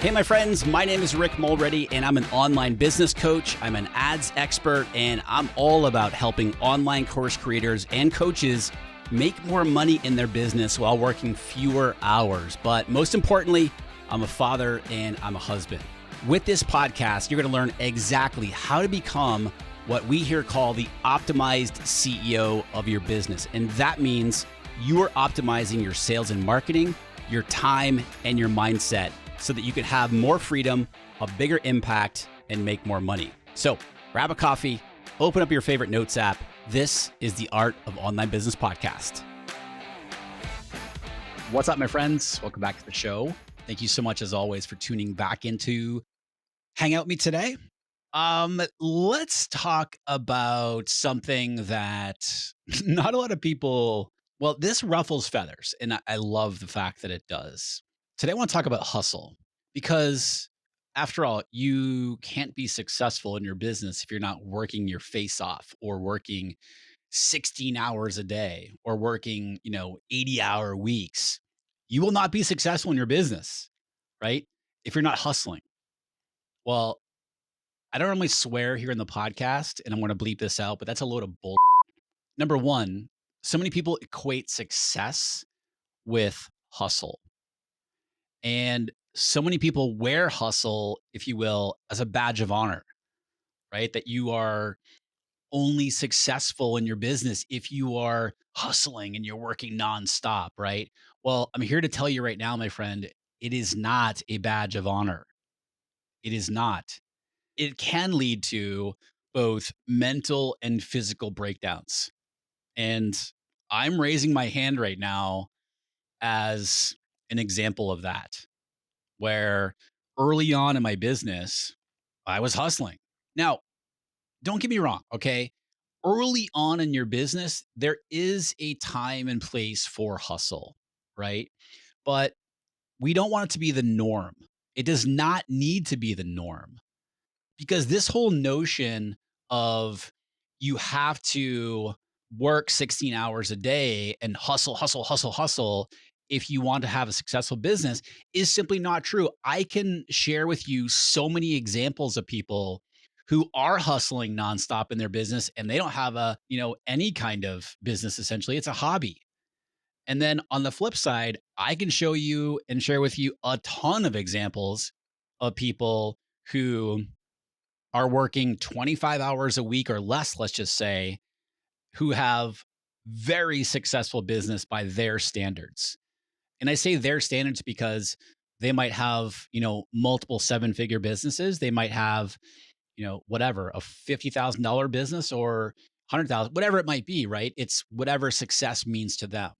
Hey, my friends, my name is Rick Mulready, and I'm an online business coach. I'm an ads expert, and I'm all about helping online course creators and coaches make more money in their business while working fewer hours. But most importantly, I'm a father and I'm a husband. With this podcast, you're going to learn exactly how to become what we here call the optimized CEO of your business. And that means you are optimizing your sales and marketing, your time, and your mindset, so that you can have more freedom, a bigger impact, and make more money. So grab a coffee, open up your favorite notes app. This is the Art of Online Business Podcast. What's up, my friends? Welcome back to the show. Thank you so much, as always, for tuning back in to hang out with me today. Let's talk about something that not a lot of people, well, this ruffles feathers, and I love the fact that it does. Today, I want to talk about hustle because, after all, you can't be successful in your business if you're not working your face off or working 16 hours a day or working, 80-hour weeks. You will not be successful in your business, right? If you're not hustling. Well, I don't normally swear here in the podcast, and I'm going to bleep this out, but that's a load of bull. Number one, so many people equate success with hustle. And so many people wear hustle, if you will, as a badge of honor, right? That you are only successful in your business if you are hustling and you're working nonstop, right? Well, I'm here to tell you right now, my friend, it is not a badge of honor. It is not. It can lead to both mental and physical breakdowns. And I'm raising my hand right now as an example of that, where early on in my business, I was hustling. Now, don't get me wrong, okay? Early on in your business, there is a time and place for hustle, right? But we don't want it to be the norm. It does not need to be the norm, because this whole notion of you have to work 16 hours a day and hustle, hustle, hustle, hustle if you want to have a successful business is simply not true. I can share with you so many examples of people who are hustling nonstop in their business and they don't have any kind of business. Essentially, it's a hobby. And then on the flip side, I can show you and share with you a ton of examples of people who are working 25 hours a week or less, let's just say, who have very successful business by their standards. And I say their standards because they might have, multiple seven-figure businesses. They might have, whatever, a $50,000 business or 100,000, whatever it might be, right? It's whatever success means to them.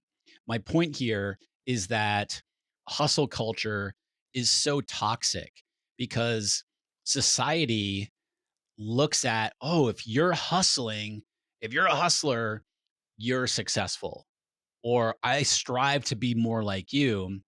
My point here is that hustle culture is so toxic because society looks at, oh, if you're hustling, if you're a hustler, you're successful. Or I strive to be more like you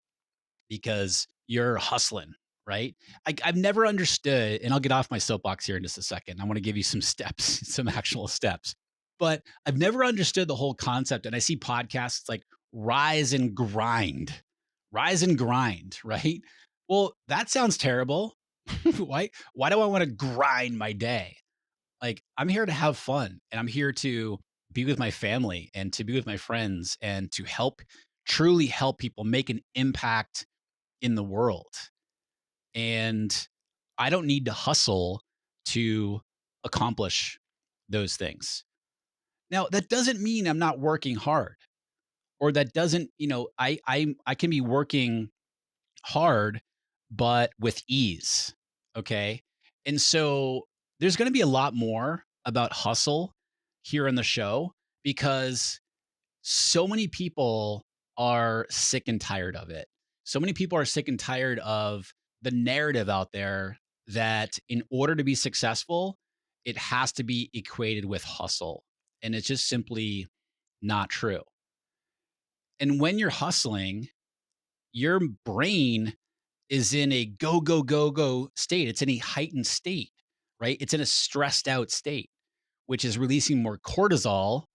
because you're hustling, right? I've never understood, and I'll get off my soapbox here in just a second. I want to give you some steps, some actual steps. But I've never understood the whole concept. And I see podcasts like rise and grind, right? Well, that sounds terrible. Why do I want to grind my day? Like, I'm here to have fun and I'm here to be with my family and to be with my friends and to truly help people make an impact in the world. And I don't need to hustle to accomplish those things. Now, that doesn't mean I'm not working hard, or that doesn't, I can be working hard, but with ease. Okay. And so there's going to be a lot more about hustle here on the show because so many people are sick and tired of it. So many people are sick and tired of the narrative out there that in order to be successful, it has to be equated with hustle. And it's just simply not true. And when you're hustling, your brain is in a go, go, go, go state. It's in a heightened state, right? It's in a stressed out state, which is releasing more cortisol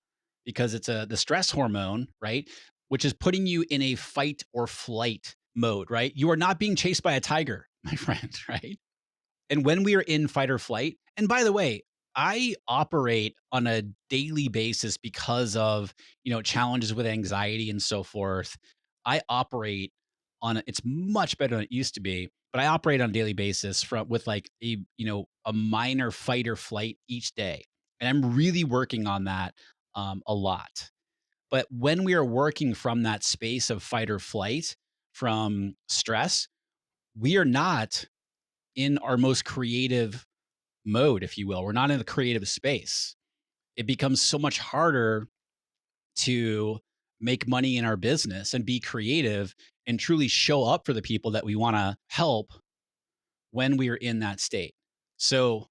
because it's the stress hormone, right? Which is putting you in a fight or flight mode, right? You are not being chased by a tiger. my friend, right? And when we are in fight or flight, and by the way, I operate on a daily basis because of, challenges with anxiety and so forth. I operate it's much better than it used to be, but I operate on a daily basis from with like a minor fight or flight each day. And I'm really working on that a lot. But when we are working from that space of fight or flight, from stress, we are not in our most creative mode, if you will. We're not in a creative space. It becomes so much harder to make money in our business and be creative and truly show up for the people that we want to help when we are in that state. So,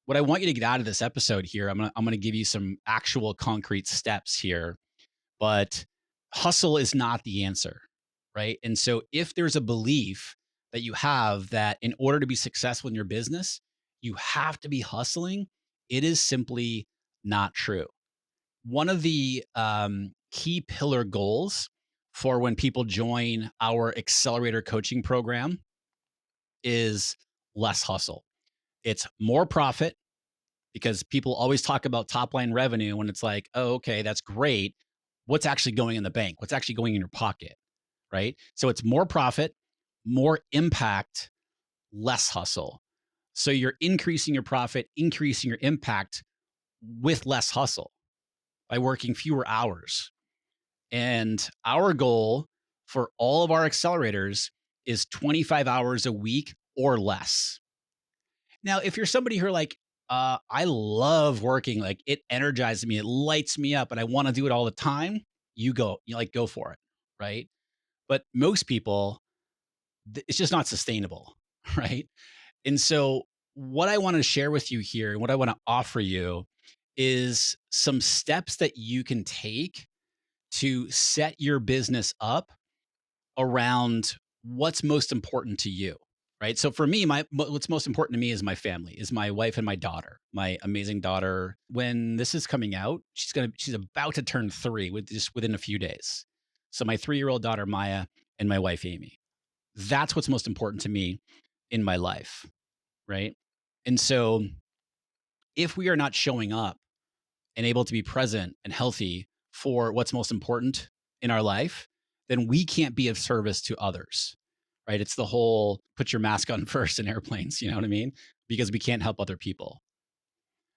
what I want you to get out of this episode here, I'm gonna give you some actual concrete steps here, but hustle is not the answer, right? And so, if there's a belief that you have that in order to be successful in your business, you have to be hustling, it is simply not true. One of the key pillar goals for when people join our accelerator coaching program is less hustle. It's more profit because people always talk about top line revenue when it's like, oh, okay, that's great. What's actually going in the bank? What's actually going in your pocket? Right. So it's more profit, more impact, less hustle. So you're increasing your profit, increasing your impact with less hustle by working fewer hours. And our goal for all of our accelerators is 25 hours a week or less. Now, if you're somebody who are like, I love working, like it energizes me, it lights me up, and I want to do it all the time, go for it. Right. But most people, it's just not sustainable. Right. And so, what I want to share with you here and what I want to offer you is some steps that you can take to set your business up around what's most important to you. Right. So for me, what's most important to me is my family, is my wife and my daughter, my amazing daughter. When this is coming out, she's about to turn 3 with just within a few days. So my 3-year-old daughter Maya and my wife Amy. That's what's most important to me in my life. Right. And so if we are not showing up and able to be present and healthy for what's most important in our life, then we can't be of service to others, right? It's the whole put your mask on first in airplanes, you know what I mean? Because we can't help other people.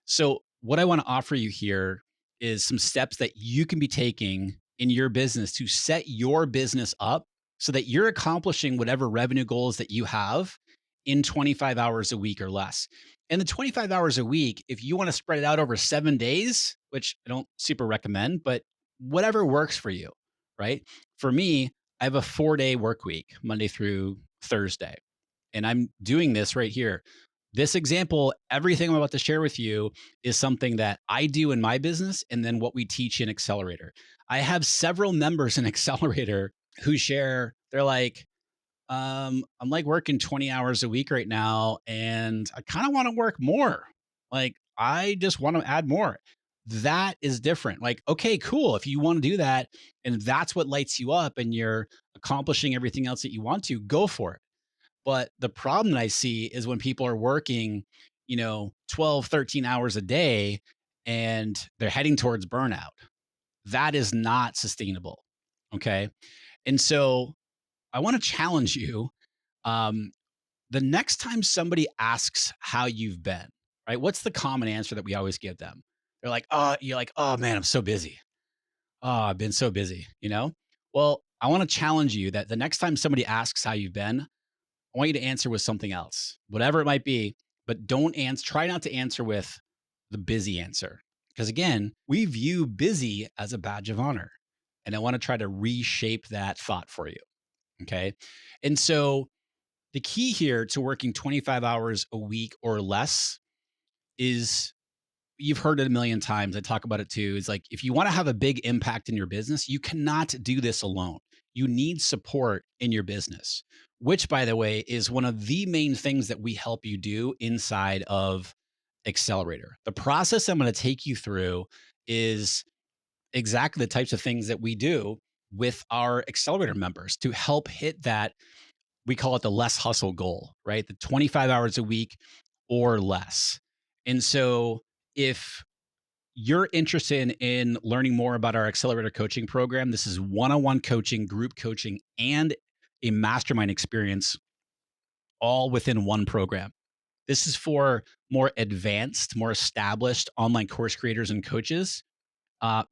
So, what I want to offer you here is some steps that you can be taking in your business to set your business up so that you're accomplishing whatever revenue goals that you have in 25 hours a week or less. And the 25 hours a week, if you want to spread it out over 7 days, which I don't super recommend, but whatever works for you, right? For me, I have a 4-day work week, Monday through Thursday. And I'm doing this right here. This example, everything I'm about to share with you is something that I do in my business and then what we teach in Accelerator. I have several members in Accelerator who share, they're like, I'm like working 20 hours a week right now, and I kind of want to work more. Like, I just want to add more. That is different. Like, okay, cool. If you want to do that and that's what lights you up and you're accomplishing everything else that you want to, go for it. But the problem that I see is when people are working, 12, 13 hours a day and they're heading towards burnout. That is not sustainable. Okay. And so I want to challenge you. Um, the next time somebody asks how you've been, right? What's the common answer that we always give them? They're like, oh, you're like, oh man, I'm so busy. Oh, I've been so busy, Well, I want to challenge you that the next time somebody asks how you've been, I want you to answer with something else, whatever it might be, but don't answer, try not to answer with the busy answer. Because again, we view busy as a badge of honor. And I want to try to reshape that thought for you. Okay. And so the key here to working 25 hours a week or less is, you've heard it a million times. I talk about it too. Is like, if you want to have a big impact in your business, you cannot do this alone. You need support in your business, which, by the way, is one of the main things that we help you do inside of Accelerator. The process I'm going to take you through is exactly the types of things that we do with our Accelerator members to help hit that we call it the less hustle goal, right? The 25 hours a week or less. And so if you're interested in learning more about our accelerator coaching program, this is one-on-one coaching, group coaching, and a mastermind experience all within one program. This is for more advanced, more established online course creators and coaches.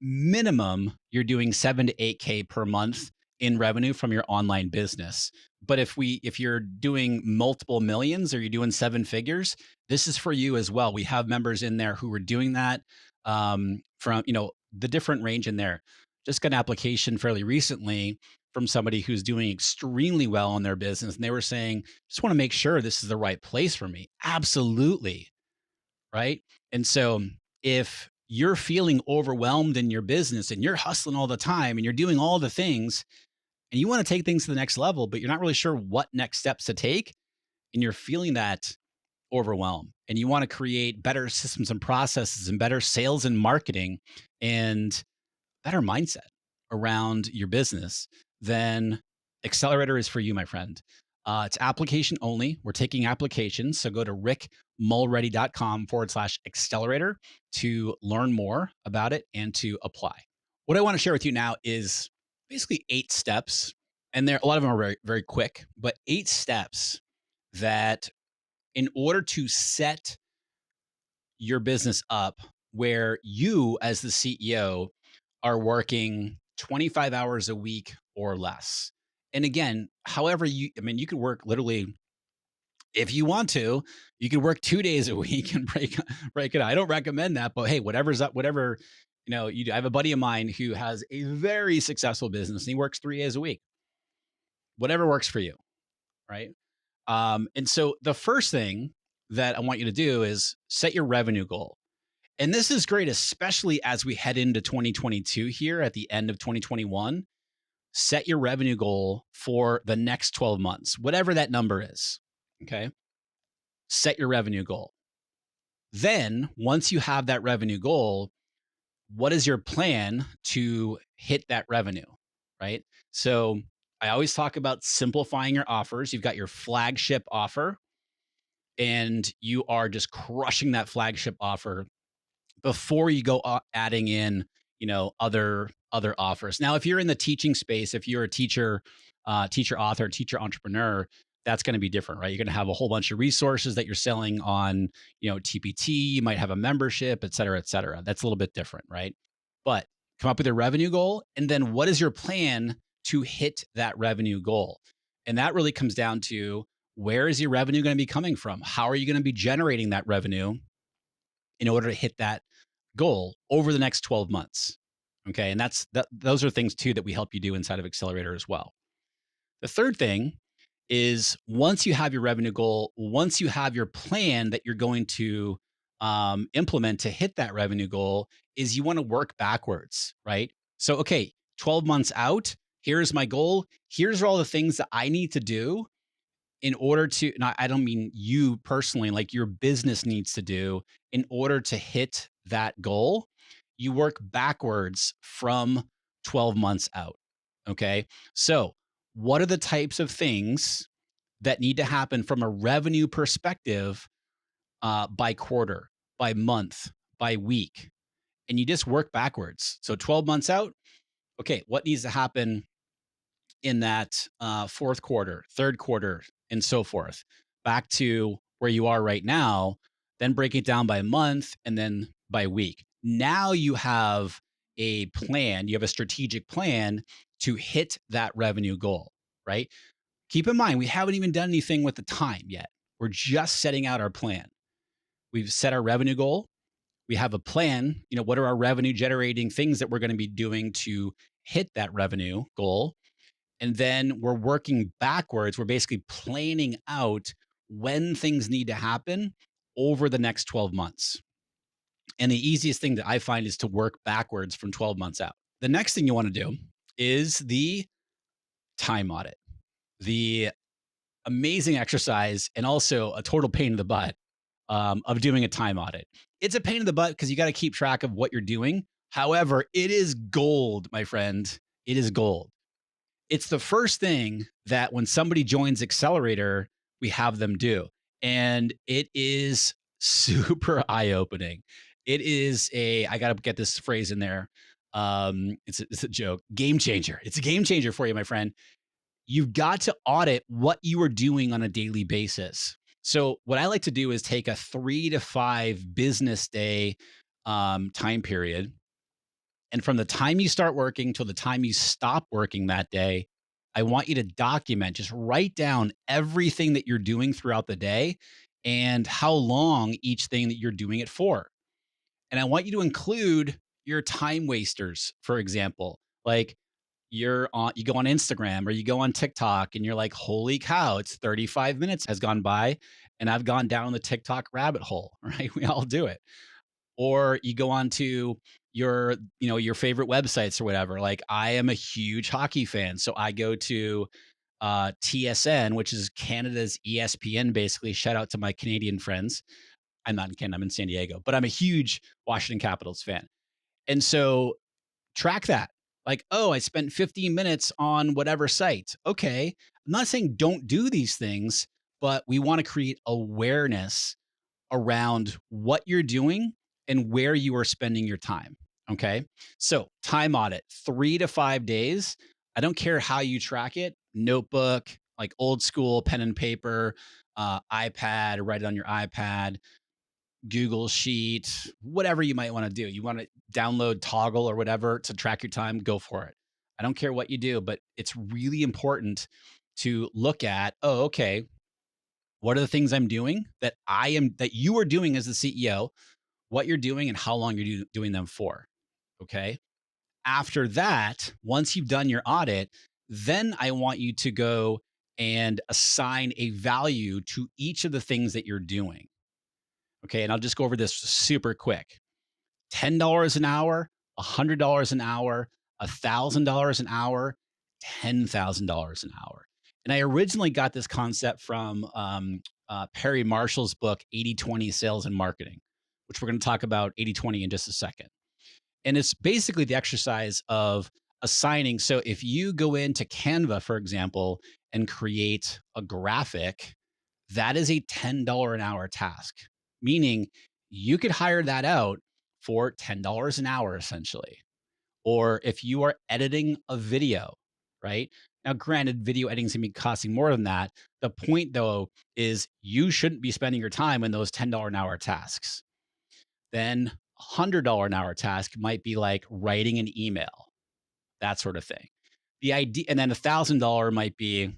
Minimum, you're doing 7 to 8K per month in revenue from your online business. But if you're doing multiple millions or you're doing seven figures, this is for you as well. We have members in there who are doing that, from the different range in there. Just got an application fairly recently from somebody who's doing extremely well in their business, and they were saying, "Just want to make sure this is the right place for me." Absolutely, right? And so if you're feeling overwhelmed in your business and you're hustling all the time and you're doing all the things and you want to take things to the next level, but you're not really sure what next steps to take, and you're feeling that overwhelm and you want to create better systems and processes and better sales and marketing and better mindset around your business, then Accelerator is for you, my friend. It's application only. We're taking applications. So go to rickmulready.com/accelerator to learn more about it and to apply. What I want to share with you now is basically 8 steps. And there, a lot of them are very, very quick, but 8 steps that in order to set your business up where you, as the CEO, are working 25 hours a week or less. And again, however I mean, you could work literally, if you want to, you could work 2 days a week and break it. I don't recommend that, but hey, whatever's up, whatever, you do. I have a buddy of mine who has a very successful business and he works 3 days a week, whatever works for you. Right. And so the first thing that I want you to do is set your revenue goal. And this is great, especially as we head into 2022 here at the end of 2021. Set your revenue goal for the next 12 months, whatever that number is. Okay. Set your revenue goal. Then, once you have that revenue goal, what is your plan to hit that revenue? Right. So, I always talk about simplifying your offers. You've got your flagship offer, and you are just crushing that flagship offer before you go adding in, other offers. Now, if you're in the teaching space, if you're a teacher, teacher author, teacher entrepreneur, that's going to be different, right? You're going to have a whole bunch of resources that you're selling on, TPT. You might have a membership, et cetera, et cetera. That's a little bit different, right? But come up with a revenue goal, and then what is your plan to hit that revenue goal? And that really comes down to, where is your revenue going to be coming from? How are you going to be generating that revenue in order to hit that goal over the next 12 months? Okay. And those are things too that we help you do inside of Accelerator as well. The third thing is, once you have your revenue goal, once you have your plan that you're going to implement to hit that revenue goal, is you want to work backwards, right? So, okay, 12 months out, here's my goal. Here's all the things that I need to do in order to, and I don't mean you personally, like your business needs to do in order to hit that goal. You work backwards from 12 months out. Okay. So, what are the types of things that need to happen from a revenue perspective, by quarter, by month, by week? And you just work backwards. So, 12 months out, okay, what needs to happen in that fourth quarter, third quarter, and so forth, back to where you are right now, then break it down by month and then by week. Now you have a plan, you have a strategic plan to hit that revenue goal, right? Keep in mind, we haven't even done anything with the time yet. We're just setting out our plan. We've set our revenue goal. We have a plan. What are our revenue generating things that we're going to be doing to hit that revenue goal? And then we're working backwards. We're basically planning out when things need to happen over the next 12 months. And the easiest thing that I find is to work backwards from 12 months out. The next thing you want to do is the time audit, the amazing exercise, and also a total pain in the butt, of doing a time audit. It's a pain in the butt because you got to keep track of what you're doing. However, it is gold, my friend. It is gold. It's the first thing that when somebody joins Accelerator, we have them do. And it is super eye opening. It is I got to get this phrase in there. It's a joke. Game changer. It's a game changer for you, my friend. You've got to audit what you are doing on a daily basis. So, what I like to do is take a 3 to 5 business day time period, and from the time you start working till the time you stop working that day, I want you to document, just write down everything that you're doing throughout the day and how long each thing that you're doing it for. And I want you to include your time wasters, for example. Like you go on Instagram or you go on TikTok and you're like, holy cow, it's 35 minutes has gone by and I've gone down the TikTok rabbit hole, right? We all do it. Or you go on to your favorite websites or whatever. Like I am a huge hockey fan, so I go to TSN, which is Canada's ESPN. Basically, shout out to my Canadian friends. I'm not in Canada, I'm in San Diego, but I'm a huge Washington Capitals fan, and so track that. Like, oh, I spent 15 minutes on whatever site. Okay, I'm not saying don't do these things, but we want to create awareness around what you're doing and where you are spending your time. Okay. So, time audit, 3 to 5 days. I don't care how you track it, notebook, like old school pen and paper, iPad, write it on your iPad, Google Sheet, whatever you might want to do. You want to download Toggle or whatever to track your time, go for it. I don't care what you do, but it's really important to look at, oh, okay, what are the things I'm doing that you are doing as the CEO, what you're doing and how long you're doing them for, okay? After that, once you've done your audit, then I want you to go and assign a value to each of the things that you're doing, okay? And I'll just go over this super quick. $10 an hour, $100 an hour, $1,000 an hour, $10,000 an hour. And I originally got this concept from Perry Marshall's book, 80/20 Sales and Marketing, which we're going to talk about 80/20 in just a second. And it's basically the exercise of assigning. So if you go into Canva, for example, and create a graphic, that is a $10 an hour task, meaning you could hire that out for $10 an hour, essentially. Or if you are editing a video, right? Now, granted, video editing is going to be costing more than that. The point, though, is you shouldn't be spending your time in those $10 an hour tasks. Then $100 an hour task might be like writing an email, that sort of thing. The idea, and then $1,000 might be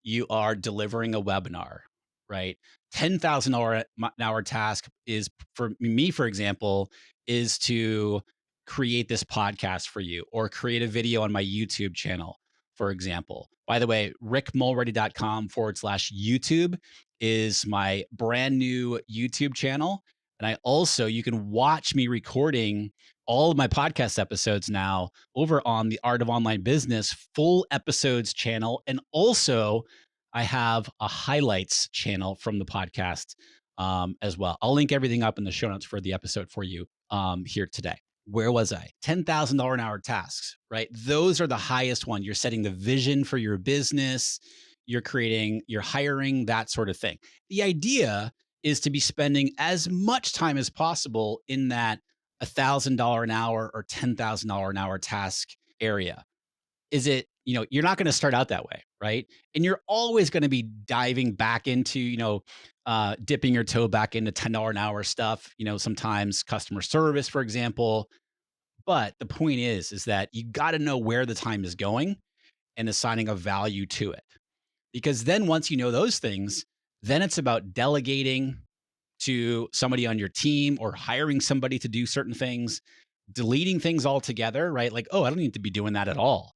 you are delivering a webinar, right? $10,000 an hour task is for me, for example, is to create this podcast for you or create a video on my YouTube channel, for example. By the way, rickmulready.com/YouTube is my brand new YouTube channel. And you can watch me recording all of my podcast episodes now over on the Art of Online Business full episodes channel. And also, I have a highlights channel from the podcast as well. I'll link everything up in the show notes for the episode for you here today. Where was I? $10,000 an hour tasks, right? Those are the highest one. You're setting the vision for your business, you're hiring, that sort of thing. The idea is to be spending as much time as possible in that $1,000 an hour or $10,000 an hour task area. You're not going to start out that way, right? And you're always going to be diving back into, dipping your toe back into $10 an hour stuff, sometimes customer service, for example. But the point is that you got to know where the time is going and assigning a value to it. Because then once you know those things, then it's about delegating to somebody on your team or hiring somebody to do certain things, deleting things altogether, right? Like, oh, I don't need to be doing that at all.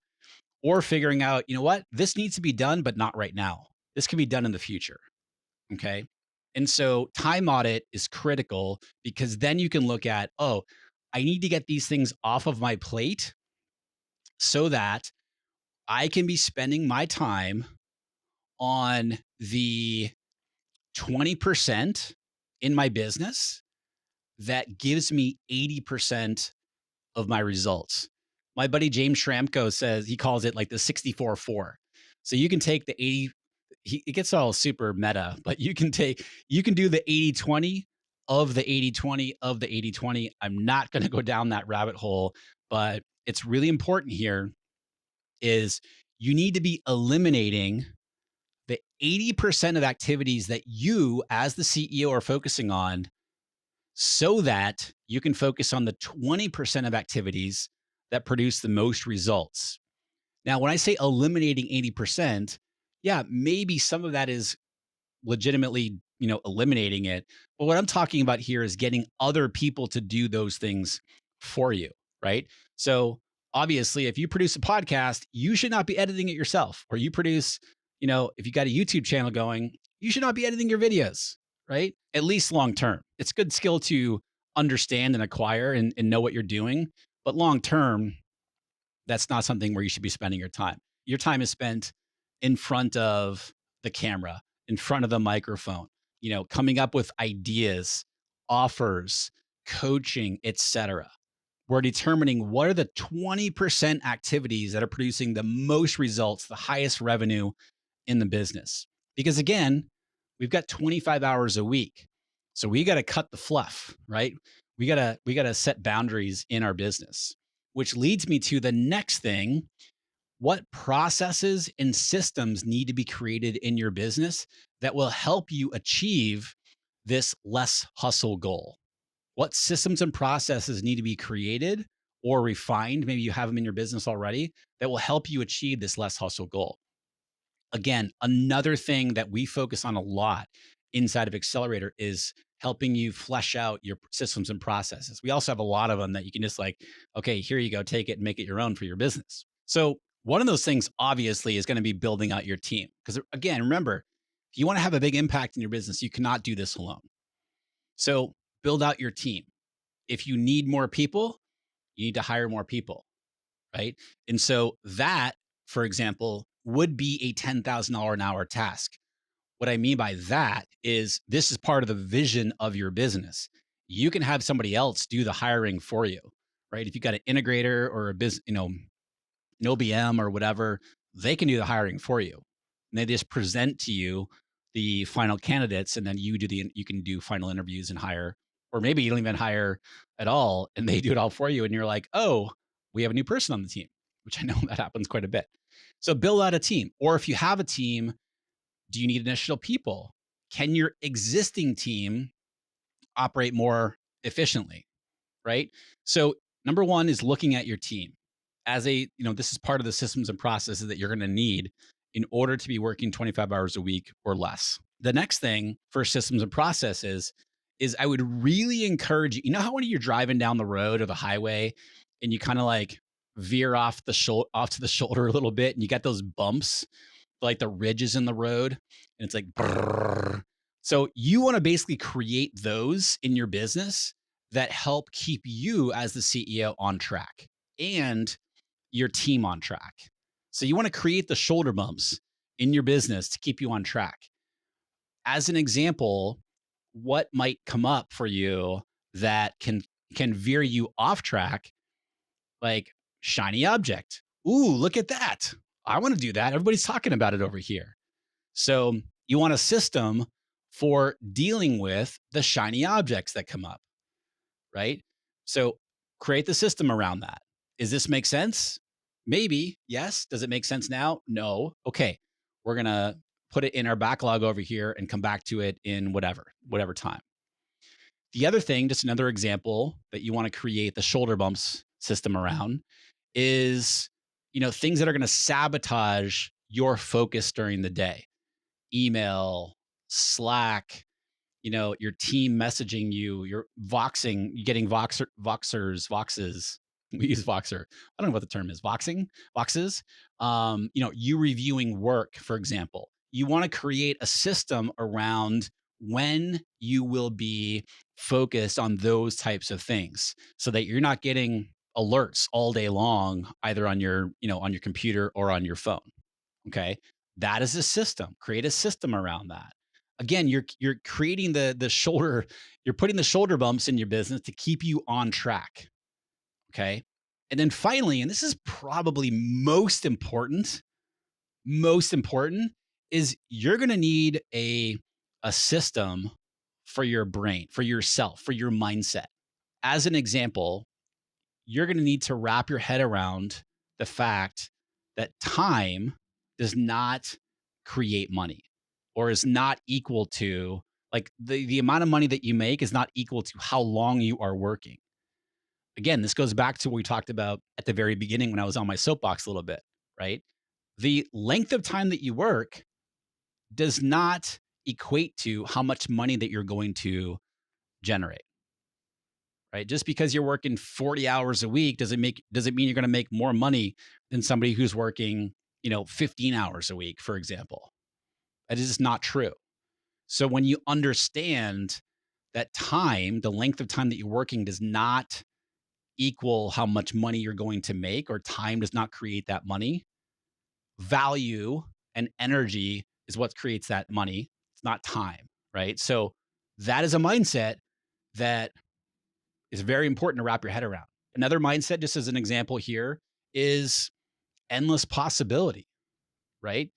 Or figuring out, you know what, this needs to be done, but not right now. This can be done in the future. Okay. And so time audit is critical because then you can look at, oh, I need to get these things off of my plate so that I can be spending my time on the 20% in my business that gives me 80% of my results. My buddy James Schramko says he calls it like the 64-4. So you can take the 80, it gets all super meta, but you can do the 80-20 of the 80-20 of the 80-20. I'm not going to go down that rabbit hole, but it's really important here is you need to be eliminating the 80% of activities that you as the CEO are focusing on so that you can focus on the 20% of activities that produce the most results. Now, when I say eliminating 80%, yeah, maybe some of that is legitimately, eliminating it. But what I'm talking about here is getting other people to do those things for you, right? So obviously, if you produce a podcast, you should not be editing it yourself. Or you produce, if you got a YouTube channel going, you should not be editing your videos, right? At least long term. It's a good skill to understand and acquire and know what you're doing. But long term, that's not something where you should be spending your time. Your time is spent in front of the camera, in front of the microphone, coming up with ideas, offers, coaching, etc. We're determining what are the 20% activities that are producing the most results, the highest revenue in the business. Because again, we've got 25 hours a week. So we got to cut the fluff, right? We got to set boundaries in our business, which leads me to the next thing. What processes and systems need to be created in your business that will help you achieve this less hustle goal? What systems and processes need to be created or refined? Maybe you have them in your business already that will help you achieve this less hustle goal. Again, another thing that we focus on a lot inside of Accelerator is helping you flesh out your systems and processes. We also have a lot of them that you can just like, okay, here you go, take it and make it your own for your business. So, one of those things obviously is going to be building out your team. Because again, remember, if you want to have a big impact in your business, you cannot do this alone. So, build out your team. If you need more people, you need to hire more people, right? And so that, for example, would be a $10,000 an hour task. What I mean by that is this is part of the vision of your business. You can have somebody else do the hiring for you, right? If you got an integrator or a business, an OBM or whatever, they can do the hiring for you. And they just present to you the final candidates, and then you can do final interviews and hire, or maybe you don't even hire at all, and they do it all for you, and you're like, oh, we have a new person on the team, which I know that happens quite a bit. So build out a team, or if you have a team, do you need additional people? Can your existing team operate more efficiently? Right. So, number one is looking at your team as this is part of the systems and processes that you're going to need in order to be working 25 hours a week or less. The next thing for systems and processes is I would really encourage you. You know how when you're driving down the road or the highway and you kind of like veer off to the shoulder a little bit and you got those bumps, like the ridges in the road, and it's like brrr. So you want to basically create those in your business that help keep you as the CEO on track and your team on track. So you want to create the shoulder bumps in your business to keep you on track. As an example, what might come up for you that can veer you off track, like shiny object. Ooh, look at that. I want to do that. Everybody's talking about it over here. So you want a system for dealing with the shiny objects that come up, right? So create the system around that. Does this make sense? Maybe. Yes. Does it make sense now? No. Okay. We're going to put it in our backlog over here and come back to it in whatever time. The other thing, just another example that you want to create the shoulder bumps system around is, things that are going to sabotage your focus during the day. Email, Slack, your team messaging you, you're voxing, you're getting voxes. We use Voxer. I don't know what the term is. Voxes. You reviewing work, for example. You want to create a system around when you will be focused on those types of things so that you're not getting alerts all day long, either on your computer or on your phone. Okay. That is a system. Create a system around that. Again, you're creating the shoulder, you're putting the shoulder bumps in your business to keep you on track. Okay. And then finally, and this is probably most important is you're going to need a system for your brain, for yourself, for your mindset. As an example, you're going to need to wrap your head around the fact that time does not create money or is not equal to like the amount of money that you make is not equal to how long you are working. Again, this goes back to what we talked about at the very beginning when I was on my soapbox a little bit, right? The length of time that you work does not equate to how much money that you're going to generate, right? Just because you're working 40 hours a week doesn't mean you're going to make more money than somebody who's working, 15 hours a week, for example. That is just not true. So when you understand that time, the length of time that you're working does not equal how much money you're going to make, or time does not create that money. Value and energy is what creates that money. It's not time, right? So that is a mindset that is very important to wrap your head around. Another mindset, just as an example here, is endless possibility, right?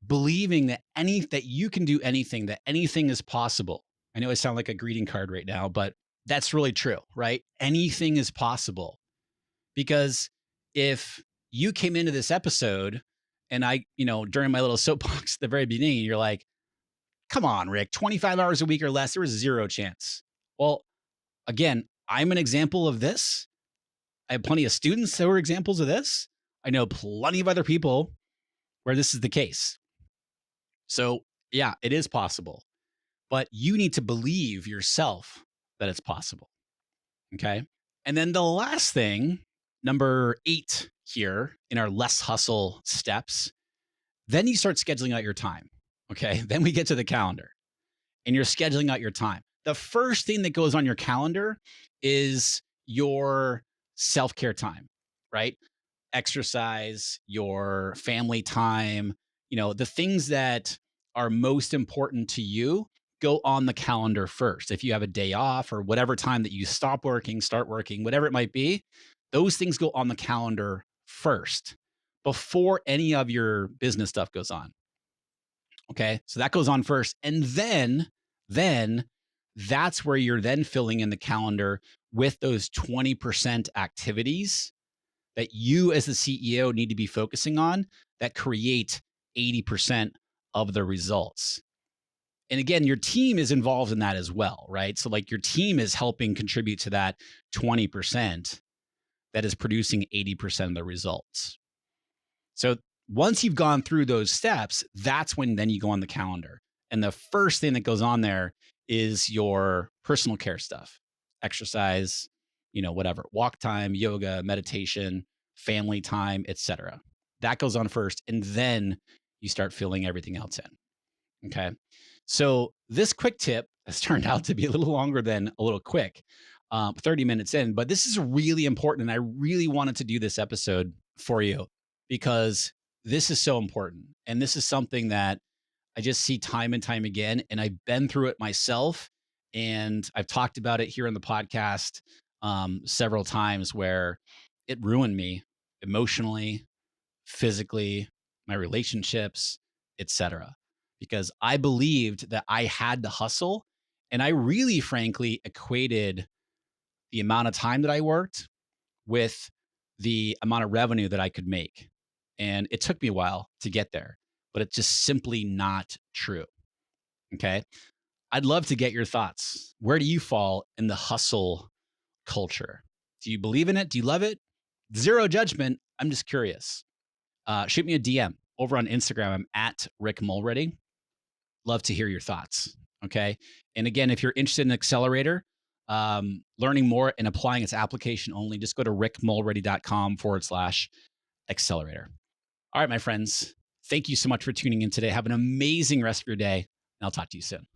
Believing that you can do anything, that anything is possible. I know I sound like a greeting card right now, but that's really true, right? Anything is possible. Because if you came into this episode and during my little soapbox at the very beginning, you're like, come on, Rick, 25 hours a week or less, there was zero chance. Well, again, I'm an example of this. I have plenty of students that were examples of this. I know plenty of other people where this is the case. So, yeah, it is possible, but you need to believe yourself that it's possible. Okay. And then the last thing, number 8 here in our less hustle steps, then you start scheduling out your time. Okay. Then we get to the calendar and you're scheduling out your time. The first thing that goes on your calendar is your self care time, right? Exercise, your family time, the things that are most important to you go on the calendar first. If you have a day off or whatever time that you stop working, start working, whatever it might be, those things go on the calendar first before any of your business stuff goes on. Okay. So that goes on first. And then that's where you're then filling in the calendar with those 20% activities that you as the CEO need to be focusing on that create 80% of the results. And again, your team is involved in that as well, right? So like your team is helping contribute to that 20% that is producing 80% of the results. So once you've gone through those steps, that's when then you go on the calendar. And the first thing that goes on there is your personal care stuff, exercise, whatever, walk time, yoga, meditation, family time, etc. That goes on first. And then you start filling everything else in. Okay. So this quick tip has turned out to be a little longer than a little quick, 30 minutes in, but this is really important. And I really wanted to do this episode for you because this is so important. And this is something that I just see time and time again. And I've been through it myself. And I've talked about it here on the podcast several times where it ruined me emotionally, physically, my relationships, etc. Because I believed that I had to hustle. And I really, frankly, equated the amount of time that I worked with the amount of revenue that I could make. And it took me a while to get there, but it's just simply not true. Okay. I'd love to get your thoughts. Where do you fall in the hustle culture? Do you believe in it? Do you love it? Zero judgment. I'm just curious. Shoot me a DM over on Instagram. I'm at Rick Mulready. Love to hear your thoughts. Okay. And again, if you're interested in Accelerator, learning more and applying its application only, just go to rickmulready.com/accelerator. All right, my friends, thank you so much for tuning in today. Have an amazing rest of your day, and I'll talk to you soon.